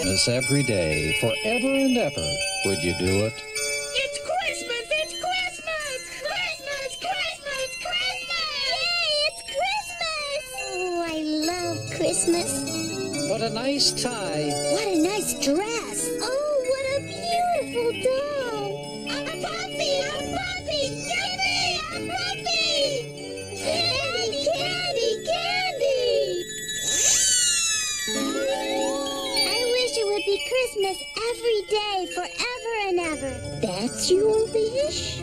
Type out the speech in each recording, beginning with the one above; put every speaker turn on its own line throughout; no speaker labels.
This every day, forever and ever, would you do it?
It's Christmas! It's Christmas! Christmas! Christmas! Christmas!
Yay, it's Christmas! Oh, I love Christmas.
What a nice tie.
What a nice dress. Oh, what a beautiful doll.
A puppy! A puppy! Yippee! A puppy!
Candy, candy, candy. I wish it would be Christmas every day, forever and ever. That's your wish?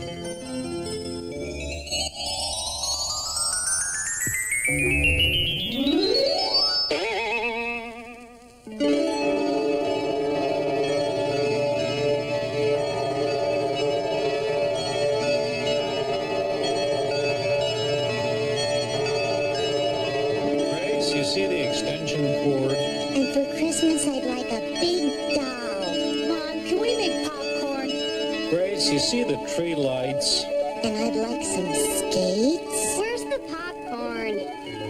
Grace, you see the extension cord?
And for Christmas, I'd like a big doll.
Mom, can we make popcorn?
Grace, you see the tree lights?
And I'd like some skates.
Where's the popcorn?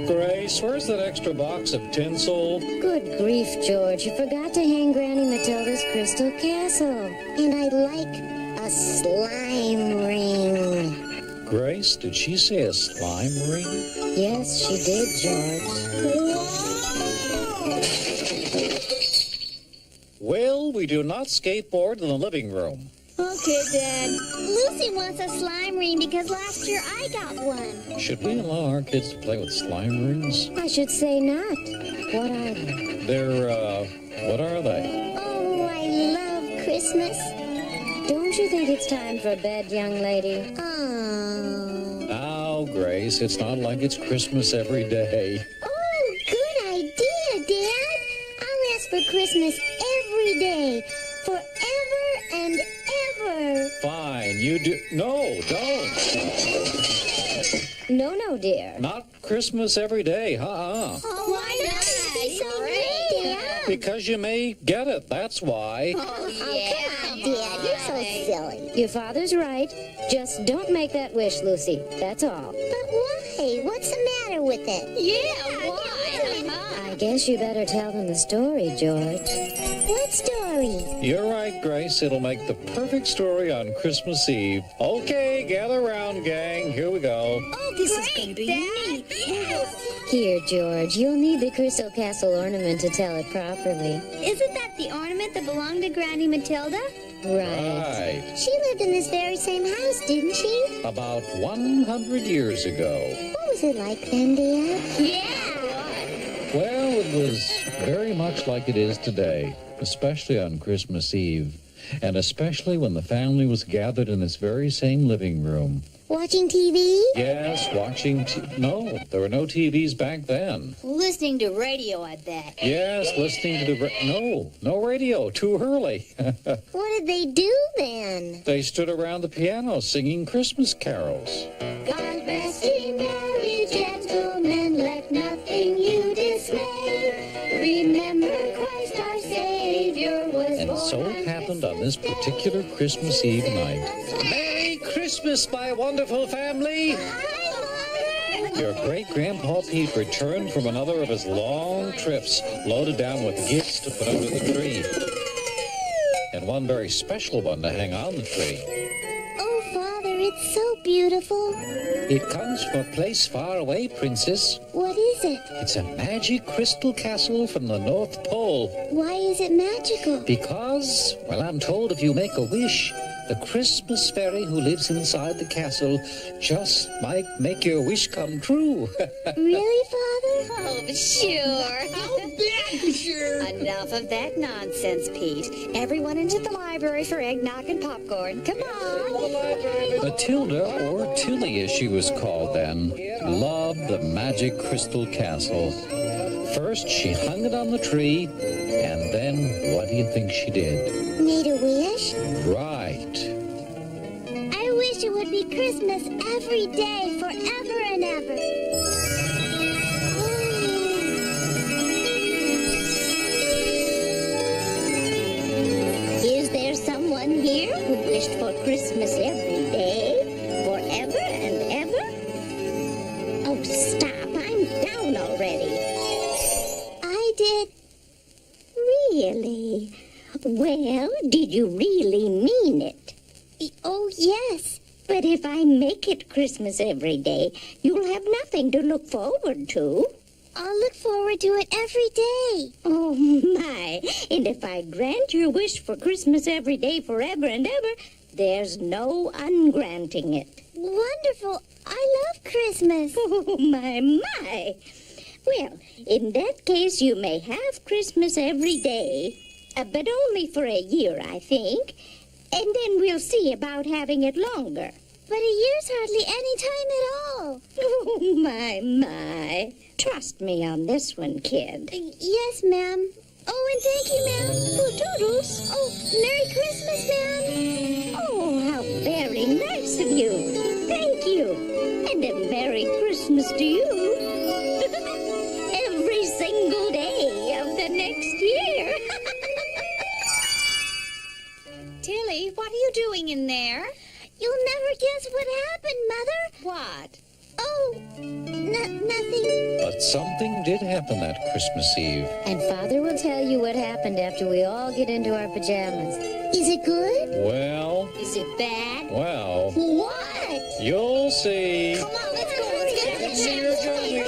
Grace, where's that extra box of tinsel?
Good grief, George. You forgot to hang Granny Matilda's crystal castle.
And I'd like a slime ring.
Grace, did she say a slime ring?
Yes, she did, George.
Well, we do not skateboard in the living room.
Okay, Dad. Lucy wants a slime ring because last year I got one.
Should we allow our kids to play with slime rings?
I should say not. What are they?
They're, what are they?
Oh, I love Christmas.
Don't you think it's time for bed, young lady?
Oh.
Now, Grace, it's not like it's Christmas every day.
Oh, good idea, Dad. I'll ask for Christmas every day, forever and ever.
Fine, you do. No, don't.
No, dear.
Not Christmas every day,
Oh, why not? Be so great, Dad.
Because you may get it, that's why.
Oh, come on, Dad. You're so silly.
Your father's right. Just don't make that wish, Lucy. That's all.
But why? What's the matter with it?
Yeah, why?
I guess you better tell them the story, George.
What story?
You're right, Grace. It'll make the perfect story on Christmas Eve. Okay, gather around, gang. Here we go.
Oh, this is going to be neat. Yes.
Here, George. You'll need the Crystal Castle ornament to tell it properly.
Isn't that the ornament that belonged to Granny Matilda?
Right.
Right.
She lived in this very same house, didn't she?
About 100 years ago.
What was it like then, Dad?
Yeah.
Well, it was very much like it is today, especially on Christmas Eve, and especially when the family was gathered in this very same living room.
Watching TV?
Yes, watching no, there were no TVs back then.
Listening to radio, I bet.
Yes, listening to the no radio, too early.
What did they do then?
They stood around the piano singing Christmas carols.
God rest ye merry gentlemen, let nothing you dismay. Remember Christ our Savior was
And so
born
it
on
happened on this particular Christmas Eve night. Merry Christmas, my wonderful family! Your great-grandpa Pete returned from another of his long trips, loaded down with gifts to put under the tree. And one very special one to hang on the tree.
Oh, Father, it's so beautiful.
It comes from a place far away, Princess.
What is it?
It's a magic crystal castle from the North Pole.
Why is it magical?
Because, well, I'm told if you make a wish, the Christmas fairy who lives inside the castle just might make your wish come true.
Really, Father?
Oh, sure.
I'll bet sure.
Enough of that nonsense, Pete. Everyone into the library for eggnog and popcorn. Come on.
Matilda, or Tilly as she was called then, loved the magic crystal castle. First, she hung it on the tree, and then what do you think she did?
Made a wish?
Right.
I wish it would be Christmas every day, forever and ever.
Is there someone here who wished for Christmas every day, forever and ever? Oh, stop. I'm down already.
I did. Really?
day. Well, did you really mean it?
Oh, yes.
But if I make it Christmas every day, you'll have nothing to look forward to.
I'll look forward to it every day.
Oh, my. And if I grant your wish for Christmas every day forever and ever, there's no ungranting it.
Wonderful. I love Christmas.
Oh, my. Well, in that case, you may have Christmas every day, but only for a year, I think. And then we'll see about having it longer.
But a year's hardly any time at all.
Oh, my. Trust me on this one, kid.
Yes, ma'am. Oh, and thank you, ma'am.
Oh, Toodles.
Oh, Merry Christmas, ma'am.
Oh, how very nice of you. Thank you. And a Merry Christmas to you. Every single day of the next year.
Tilly, what are you doing in there?
You'll never guess what happened, Mother.
What?
Oh, nothing.
But something did happen that Christmas Eve.
And Father will tell you what happened after we all get into our pajamas.
Is it good?
Well,
Is it bad?
well,
What?
you'll see.
Come on, let's go. Let's get
Let's see your journey.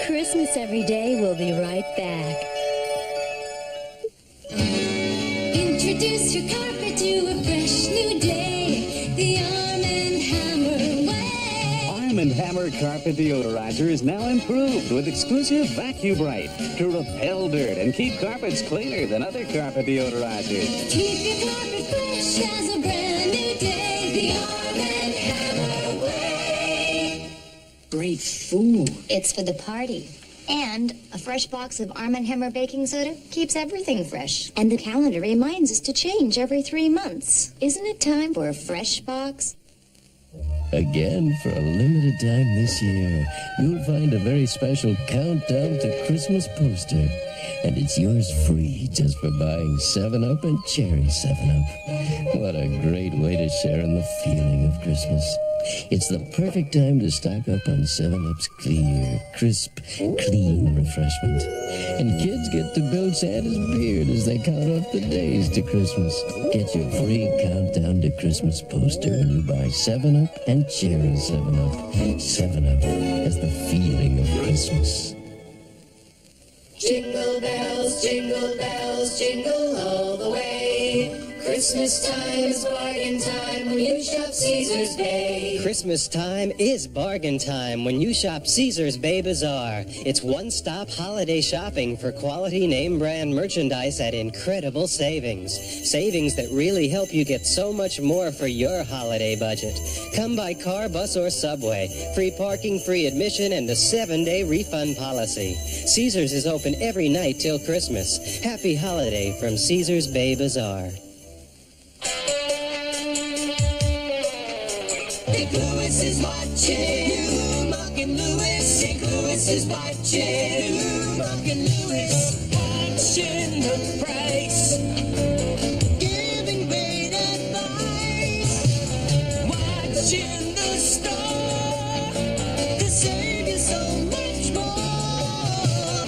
Christmas every day will be right back.
Introduce your carpet to a fresh new day. The Arm & Hammer way.
Arm & Hammer Carpet Deodorizer is now improved with exclusive Vacuum Bright to repel dirt and keep carpets cleaner than other carpet deodorizers.
Keep your carpet fresh as a brand new day. The Arm & Hammer way.
Great food.
It's for the party. And a fresh box of Arm & Hammer baking soda keeps everything fresh. And the calendar reminds us to change every 3 months. Isn't it time for a fresh box?
Again, for a limited time this year, you'll find a very special Countdown to Christmas poster. And it's yours free just for buying 7-Up and Cherry 7-Up. What a great way to share in the feeling of Christmas. It's the perfect time to stock up on 7-Up's clear, crisp, clean refreshment. And kids get to build Santa's beard as they count off the days to Christmas. Get your free Countdown to Christmas poster when you buy 7-Up and Cherry 7-Up. 7-Up has the feeling of Christmas.
Jingle bells, jingle all the way. Christmas time is bargain time when you shop Caesar's Bay.
Christmas time is bargain time when you shop Caesar's Bay Bazaar. It's one-stop holiday shopping for quality name brand merchandise at incredible savings. Savings that really help you get so much more for your holiday budget. Come by car, bus, or subway. Free parking, free admission, and a 7-day refund policy. Caesar's is open every night till Christmas. Happy holiday from Caesar's Bay Bazaar.
St. Louis is watching you, Mark and Louis. St. Louis is watching you, Mark and Louis. Watching the price, giving great advice. Watching the store to save you so much more.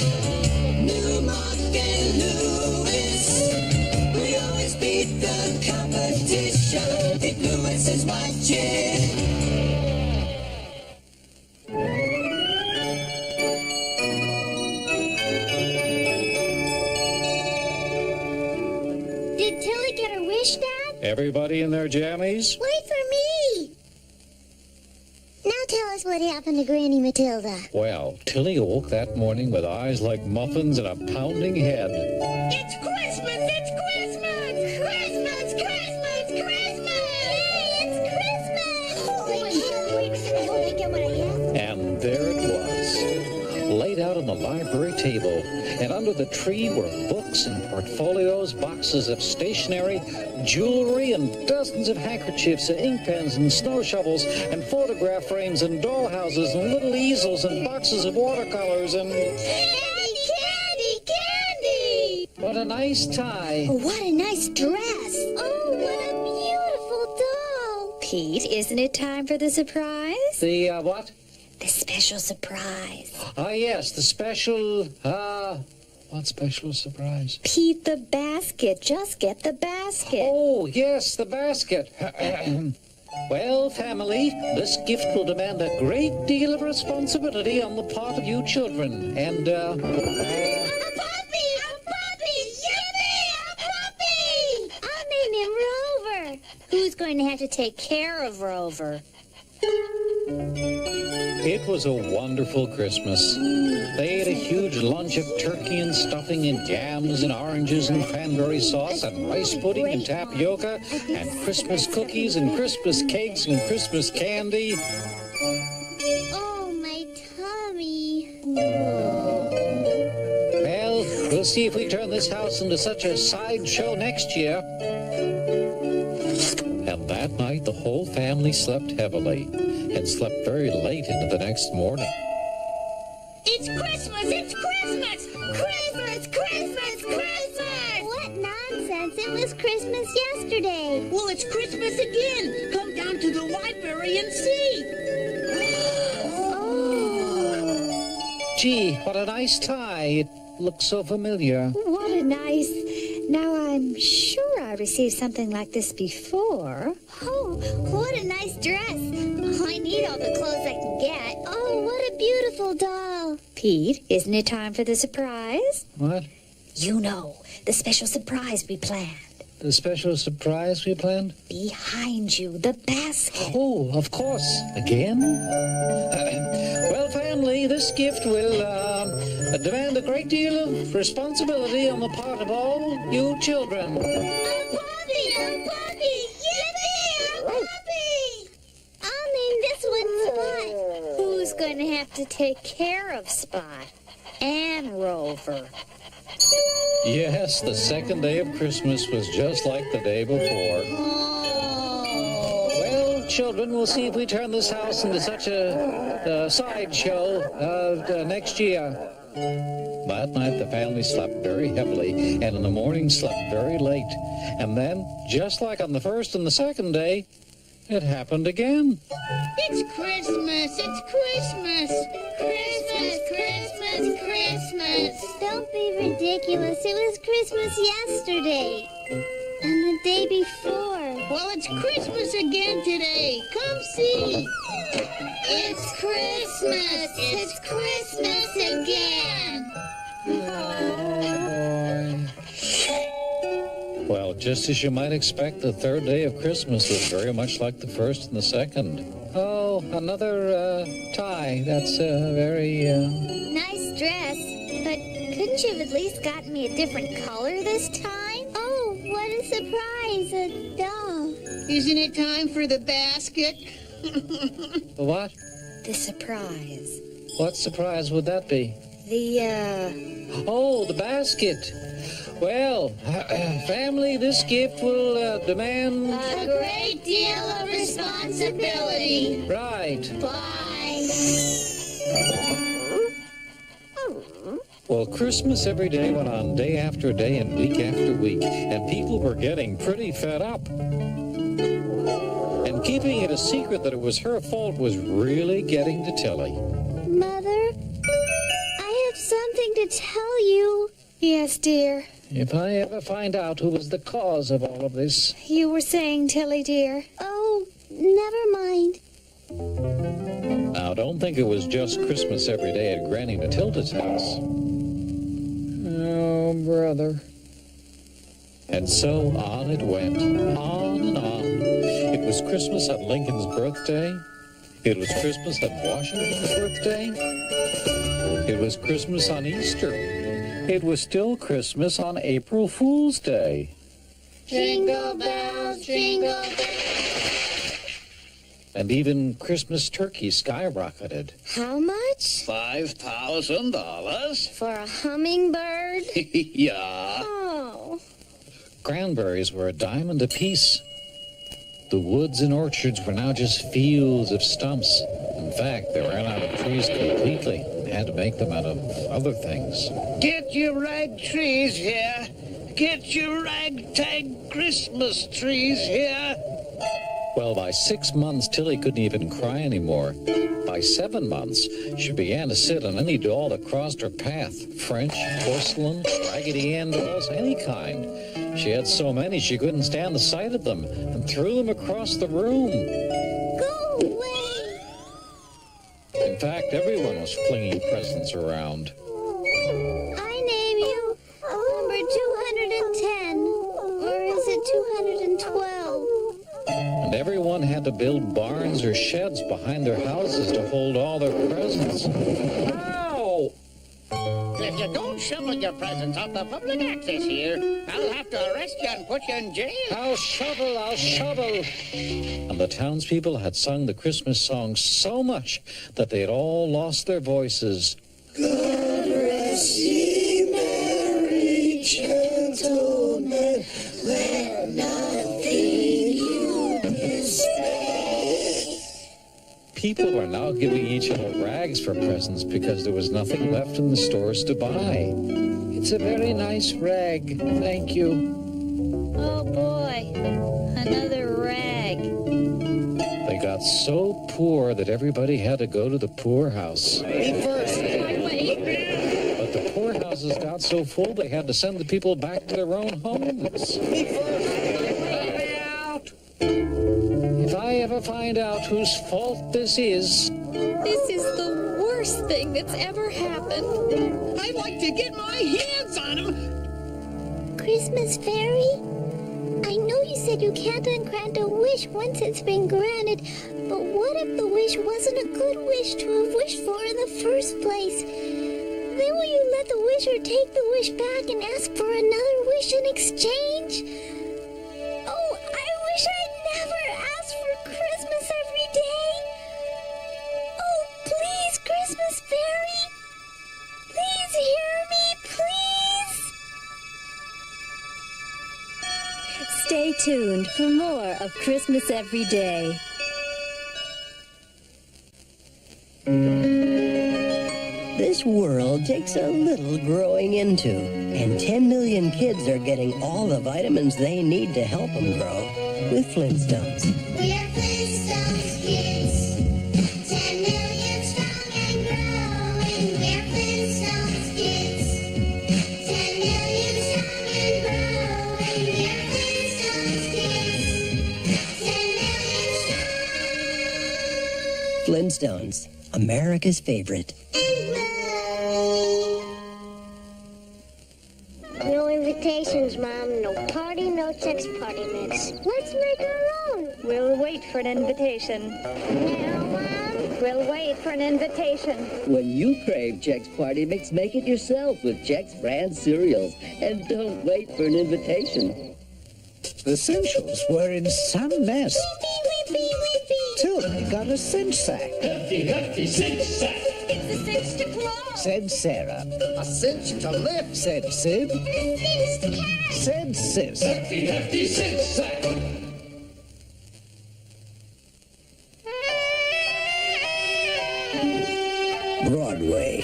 New Mark and Louis, we always beat the competition. St. Louis is watching.
Did Tilly get her wish, Dad?
Everybody in their jammies?
Wait for me. Now tell us what happened to Granny Matilda.
Well, Tilly awoke that morning with eyes like muffins and a pounding head.
It's Christmas! It's Christmas! Christmas! Christmas! Christmas!
Yay, it's Christmas! Oh, I can't wait to go and get what I have.
And there it was, laid out on the library table. And under the tree were books and portfolios, boxes of stationery, jewelry, and dozens of handkerchiefs and ink pens and snow shovels and photograph frames and dollhouses and little easels and boxes of watercolors and...
Candy, candy, candy!
What a nice tie.
Oh, what a nice dress. Oh, what a beautiful doll.
Pete, isn't it time for the surprise?
The, what?
The special surprise.
Ah, yes, the special, What special surprise?
Pete, the basket. Just get the basket.
Oh, yes, the basket. Well, family, this gift will demand a great deal of responsibility on the part of you children. And,
A puppy! A puppy! Yippee! A puppy!
I'll name him Rover. Who's going to have to take care of Rover?
it was a wonderful Christmas. They ate a huge lunch of turkey and stuffing and jams and oranges and cranberry sauce and rice pudding and tapioca and Christmas cookies and Christmas cakes and Christmas candy.
Oh, my tummy.
Well, we'll see if we turn this house into such a sideshow next year. And that night, the whole family slept heavily and slept very late into the next morning.
It's Christmas! It's Christmas! Christmas! Christmas! Christmas!
What nonsense! It was Christmas yesterday.
Well, it's Christmas again. Come down to the library and see.
Oh.
Gee, what a nice tie. It looks so familiar.
What a nice... Now, I'm sure I received something like this before.
Oh, what a nice dress. Oh, I need all the clothes I can get. Oh, what a beautiful doll.
Pete, isn't it time for the surprise?
What?
You know, the special surprise we planned.
The special surprise we planned?
Behind you, the basket.
Oh, of course. Again? Well, family, this gift will demand a great deal of responsibility on the part of all you children.
A puppy! A puppy! Yippee! A puppy!
I'll name this one Spot.
Who's going to have to take care of Spot and Rover?
Yes, the second day of Christmas was just like the day before. Well, children, we'll see if we turn this house into such a sideshow next year. That night, the family slept very heavily, and in the morning slept very late. And then, just like on the first and the second day, it happened again.
It's Christmas! It's Christmas! Christmas! Christmas! Christmas!
Don't be ridiculous. It was Christmas yesterday. And the day before.
Well, it's Christmas again today. Come see.
It's Christmas! It's Christmas again!
Well, just as you might expect, the third day of Christmas was very much like the first and the second. Oh, another tie. That's very...
Nice dress. But couldn't you have at least gotten me a different color this time? Oh, what a surprise. A doll.
Isn't it time for the basket?
The what?
The surprise.
What surprise would that be? Oh, the basket. Well, family, this gift will demand...
A great deal of responsibility.
Right.
Bye.
Well, Christmas every day went on day after day and week after week, and people were getting pretty fed up. And keeping it a secret that it was her fault was really getting to Tilly.
Mother, I have something to tell you.
Yes, dear.
If I ever find out who was the cause of all of this...
You were saying, Tilly, dear.
Oh, never mind.
Now, don't think it was just Christmas every day at Granny Matilda's house. Oh, brother. And so on it went, on and on. It was Christmas on Lincoln's birthday. It was Christmas on Washington's birthday. It was Christmas on Easter. It was still Christmas on April Fool's Day.
Jingle bells, jingle bells.
And even Christmas turkey skyrocketed.
How much?
$5,000?
For a hummingbird?
Yeah.
Oh.
Cranberries were a diamond apiece. The woods and orchards were now just fields of stumps. In fact, they ran out of trees completely and had to make them out of other things.
Get your rag trees here. Get your ragtag Christmas trees here.
Well, by 6 months, Tilly couldn't even cry anymore. By by 7 months, she began to sit on any doll that crossed her path. French, porcelain, Raggedy Ann dolls, any kind. She had so many she couldn't stand the sight of them and threw them across the room.
Go away!
In fact, everyone was flinging presents around.
I name you number 210. Or is it 212?
And everyone had to build barns or sheds behind their houses to hold all their presents. Ow!
If you don't shovel your presents off the public access here, I'll have to arrest you and put you in jail.
I'll shovel, I'll shovel. And the townspeople had sung the Christmas song so much that they had all lost their voices.
God rest ye merry gentlemen, let nothing you dismay.
People were now giving each other rags for presents because there was nothing left in the stores to buy. It's a very nice rag, thank you.
Oh, boy. Another rag.
They got so poor that everybody had to go to the poorhouse.
Me first.
But the poorhouses got so full they had to send the people back to their own homes.
Me first. Let me out.
If I ever find out whose fault this is...
This is the worst thing that's ever happened.
I'd like to get my hands on him.
Christmas fairy? I know you said you can't ungrant a wish once it's been granted, but what if the wish wasn't a good wish to have wished for in the first place? Then will you let the wisher take the wish back and ask for another wish in exchange? Oh, I wish I'd never asked for Christmas every day. Oh, please, Christmas fairy. Please hear me, please.
Stay tuned for more of Christmas Every Day.
This world takes a little growing into, and 10 million kids are getting all the vitamins they need to help them grow with Flintstones.
We're Flintstones kids, 10 million strong and growing. We're Flintstones kids, 10 million strong and growing. We're Flintstones kids, 10 million strong.
Flintstones, America's favorite.
No invitations, Mom. No party, no sex party mix. Let's make our own.
We'll wait for an invitation.
Now, Mom.
We'll wait for an invitation.
When you crave Chex Party Mix, make it yourself with Chex brand cereals. And don't wait for an invitation.
The Cinchels were in some mess
Weepy, weepy.
till they got a cinch sack.
Hefty cinch sack.
It's a cinch to claw.
Said Sarah.
A cinch to lift.
Said Sid.
It's cinch to catch.
Said Sis.
Hefty cinch sack.
Broadway,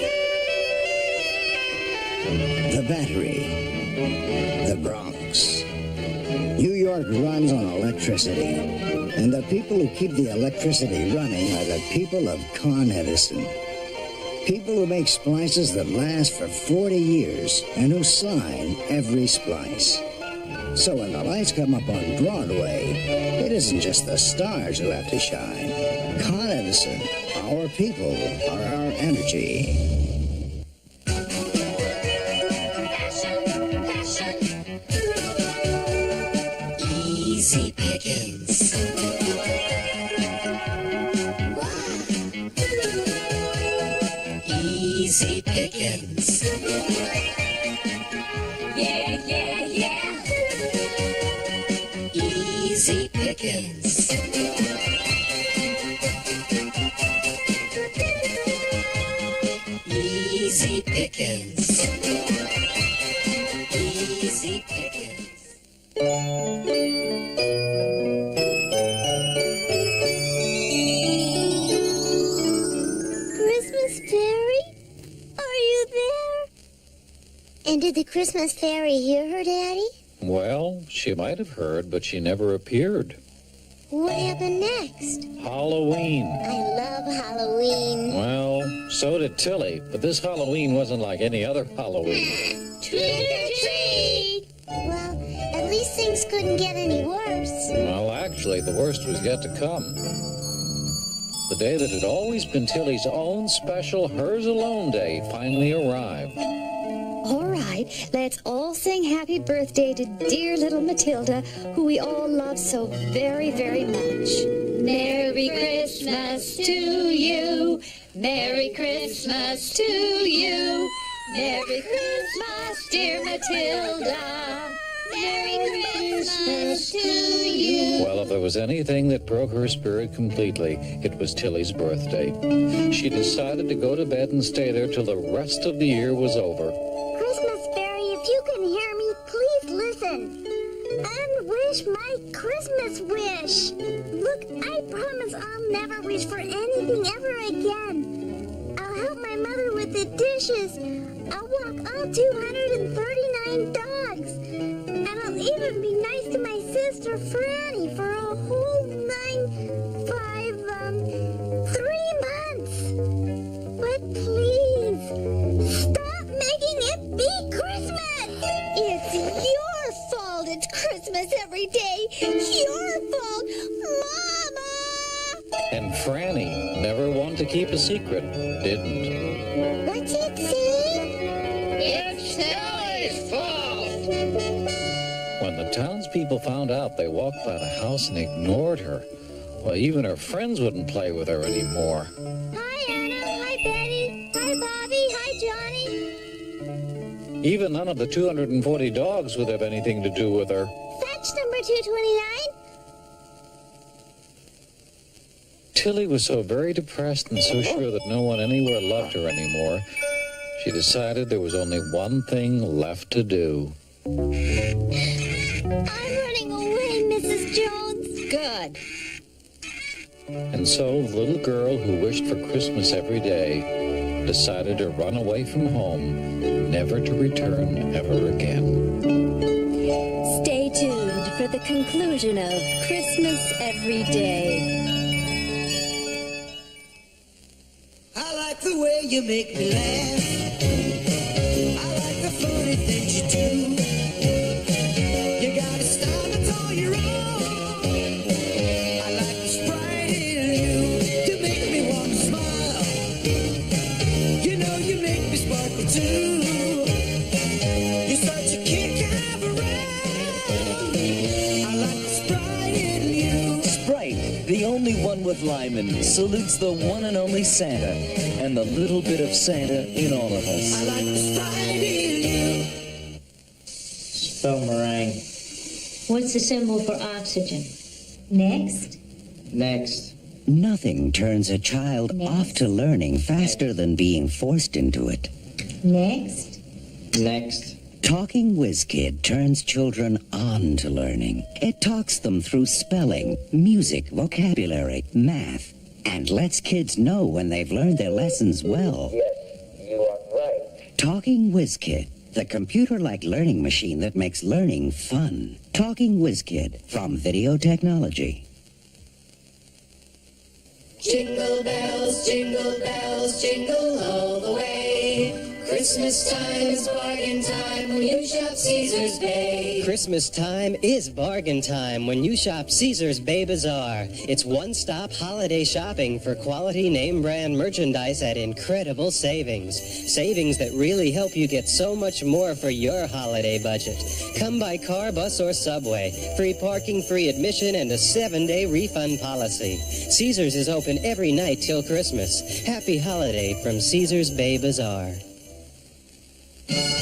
the Battery, the Bronx. New York runs on electricity, and the people who keep the electricity running are the people of Con Edison. People who make splices that last for 40 years and who sign every splice. So when the lights come up on Broadway, it isn't just the stars who have to shine. Con Edison, our people are our energy.
Easy pickings. Easy pickings. Yeah, yeah, yeah. Easy pickings. Easy pickings. Easy pickings.
Christmas fairy? Are you there? And did the Christmas fairy hear her, Daddy?
Well, she might have heard, but she never appeared.
What happened next?
Halloween.
I love Halloween.
Well, so did Tilly, but this Halloween wasn't like any other Halloween.
Trick or treat! Well, at least things couldn't get any worse.
Well, actually, the worst was yet to come. The day that had always been Tilly's own special hers alone day finally arrived.
All right, let's all sing happy birthday to dear little Matilda, who we all love so very, very much.
Merry Christmas to you. Merry Christmas to you. Merry Christmas, dear Matilda. Merry Christmas to you.
Well, if there was anything that broke her spirit completely, it was Tilly's birthday. She decided to go to bed and stay there till the rest of the year was over.
Christmas Fairy, if you can hear me, please listen. And wish my Christmas wish. Look, I promise I'll never wish for anything ever again. I'll help my mother with the dishes. I'll walk all 239 dogs. And I'll even be nice to my sister Franny for a whole 3 months. But please, stop making it be Christmas!
It's your fault it's Christmas every day. Your fault, Mama!
And Franny, never one to keep a secret, didn't.
What's it say?
It's Tilly's fault!
When the townspeople found out, they walked by the house and ignored her. Well, even her friends wouldn't play with her anymore.
Hi, Anna. Hi, Betty. Hi, Bobby. Hi, Johnny.
Even none of the 240 dogs would have anything to do with her.
Fetch number 229.
Tilly was so very depressed and so sure that no one anywhere loved her anymore, she decided there was only one thing left to do.
I'm running away, Mrs. Jones.
Good.
And so the little girl who wished for Christmas every day decided to run away from home, never to return ever again.
Stay tuned for the conclusion of Christmas Every Day.
I like the way you make me laugh. I like the funny things you do. You got a style that's all your own. I like the sprite in you. You make me want to smile. You know you make me sparkle too. You're such a kick I have around. I like the sprite in you.
Sprite, the only one with Lyman, salutes the one and only Santa, and the little bit of Santa in all of us.
I like the sprite in you.
Spell meringue.
What's the symbol for oxygen? Next.
Next.
Nothing turns a child off to learning faster than being forced into it.
Next.
Next.
Talking WizKid turns children on to learning. It talks them through spelling, music, vocabulary, math, and lets kids know when they've learned their lessons well.
Yes, you are right.
Talking WizKid, the computer-like learning machine that makes learning fun. Talking WizKid from Video Technology.
Jingle bells, jingle all the way. Christmas time is bargain time when you shop Caesar's Bay.
Christmas time is bargain time when you shop Caesar's Bay Bazaar. It's one-stop holiday shopping for quality name brand merchandise at incredible savings. Savings that really help you get so much more for your holiday budget. Come by car, bus, or subway. Free parking, free admission, and a 7-day refund policy. Caesar's is open every night till Christmas. Happy holiday from Caesar's Bay Bazaar.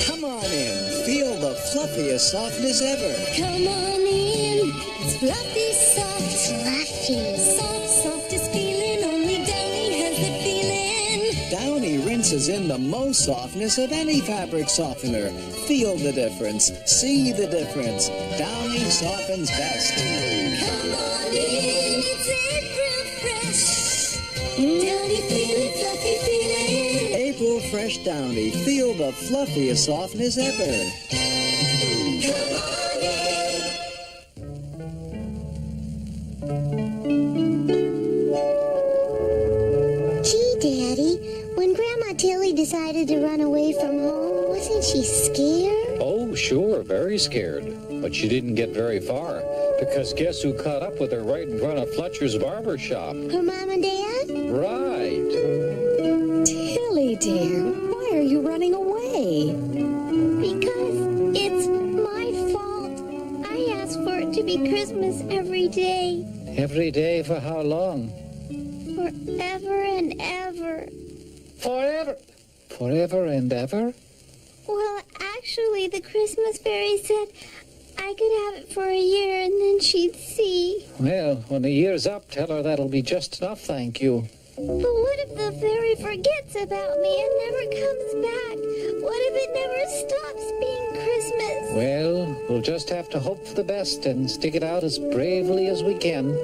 Come on in. Feel the fluffiest softness ever.
Come on in. It's fluffy soft.
Fluffy.
Soft, softest feeling. Only Downy has the feeling.
Downy rinses in the most softness of any fabric softener. Feel the difference. See the difference. Downy softens best.
Come on in. It's April fresh. Downy feeling, fluffy feeling.
April Fresh Downy. Feel the fluffiest softness ever.
Come on in.
decided to run away from home? Wasn't she scared?
Oh, sure, very scared. But she didn't get very far, because guess who caught up with her right in front of Fletcher's barber shop?
Her mom and dad?
Right.
Tilly, dear, why are you running away?
Because it's my fault. I asked for it to be Christmas every day.
Every day for how long?
Forever and ever.
Forever? Forever and ever?
Well, actually, the Christmas fairy said I could have it for a year and then she'd see.
Well, when the year's up, tell her that'll be just enough, thank you.
But what if the fairy forgets about me and never comes back? What if it never stops being Christmas?
Well, we'll just have to hope for the best and stick it out as bravely as we can.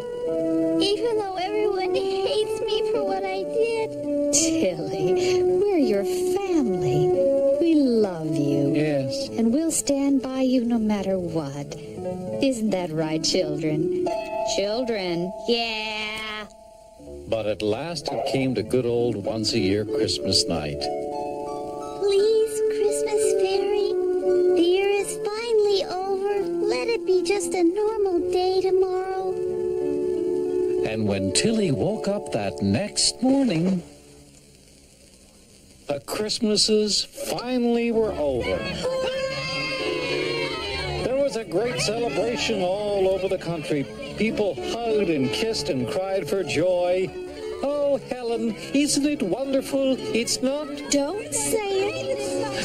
Even though everyone hates me for what I did.
Tilly, we're your family. We love you.
Yes.
And we'll stand by you no matter what. Isn't that right, children? Children, yeah.
But at last it came to good old once-a-year Christmas night.
Please, Christmas fairy, the year is finally over. Let it be just a normal day tomorrow.
And when Tilly woke up that next morning, the Christmases finally were over. There was a great celebration all over the country. People hugged and kissed and cried for joy. Oh, Helen, isn't it wonderful? It's not?
Don't say it.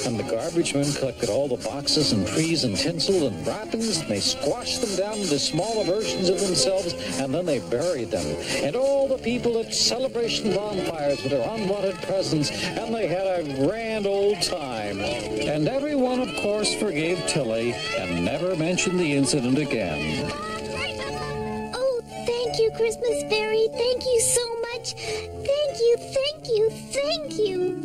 And the garbage men collected all the boxes and trees and tinsel and wrappings, and they squashed them down into smaller versions of themselves, and then they buried them. And all the people at celebration bonfires with their unwanted presents, and they had a grand old time. And everyone, of course, forgave Tilly and never mentioned the incident again.
Oh, thank you, Christmas fairy. Thank you so much. Thank you, thank you, thank you.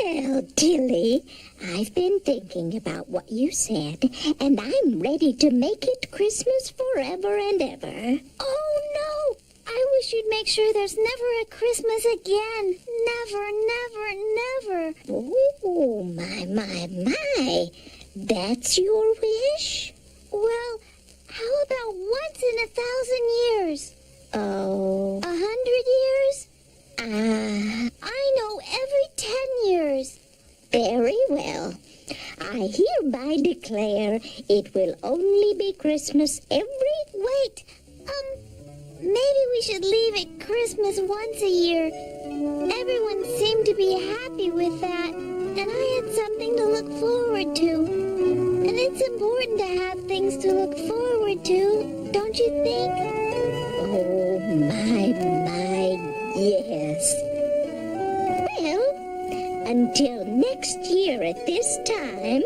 Well, Tilly, I've been thinking about what you said, and I'm ready to make it Christmas forever and ever. Oh, no! I wish you'd make sure there's never a Christmas again. Never, never, never. Oh, my. That's your wish? Well, how about once in 1,000 years? Oh. 100 years? I know every 10 years. Very well. I hereby declare it will only be Christmas Wait, maybe we should leave it Christmas once a year. Everyone seemed to be happy with that, and I had something to look forward to. And it's important to have things to look forward to, don't you think? Oh, my. Yes. Well, until next year at this time,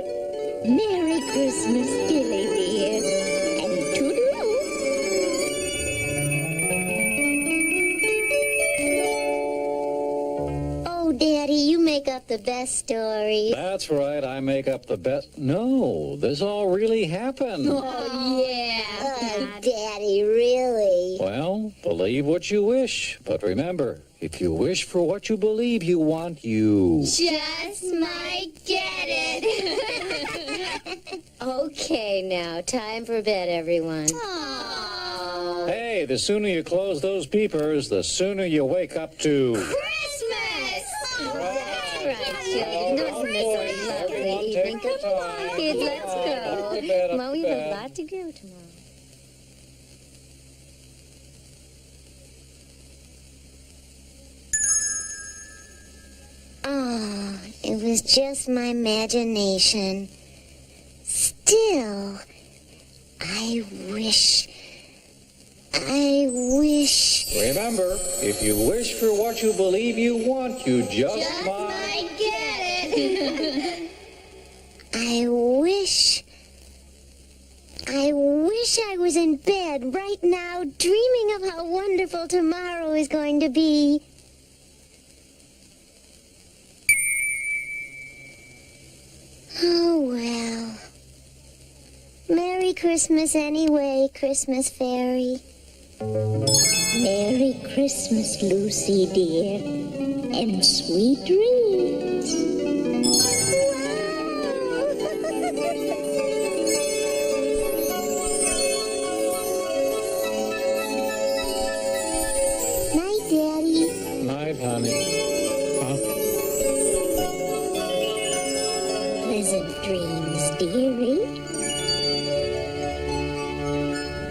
Merry Christmas, Tilly dear, and toodaloo. Oh, Daddy, you make up the best stories.
That's right, I make up the best. No, this all really happened.
Oh, yeah. Oh, Daddy, really?
Well, believe what you wish. But remember, if you wish for what you believe you want, you
Just might get it.
Okay, now, time for bed, everyone.
Hey, the sooner you close those peepers, the sooner you wake up to
Christmas!
That's right, children. Isn't this a lovely evening? Come on, kids, let's go. Come on, we have a lot to do tomorrow.
Oh, it was just my imagination. Still, I wish.
Remember, if you wish for what you believe you want, you just
might get it.
I wish I was in bed right now, dreaming of how wonderful tomorrow is going to be. Oh, well. Merry Christmas anyway, Christmas Fairy.
Merry Christmas, Lucy dear. and sweet dreams.
Night, Daddy.
Night, honey. Huh?
Pleasant dreams, dearie.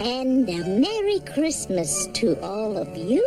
And a Merry Christmas to all of you.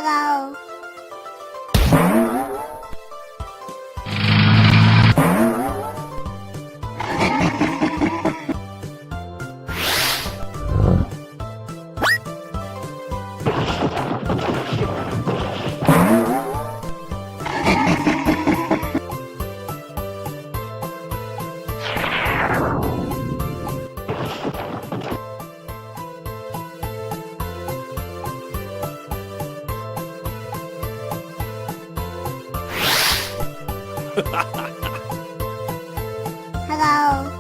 Hello. Hello.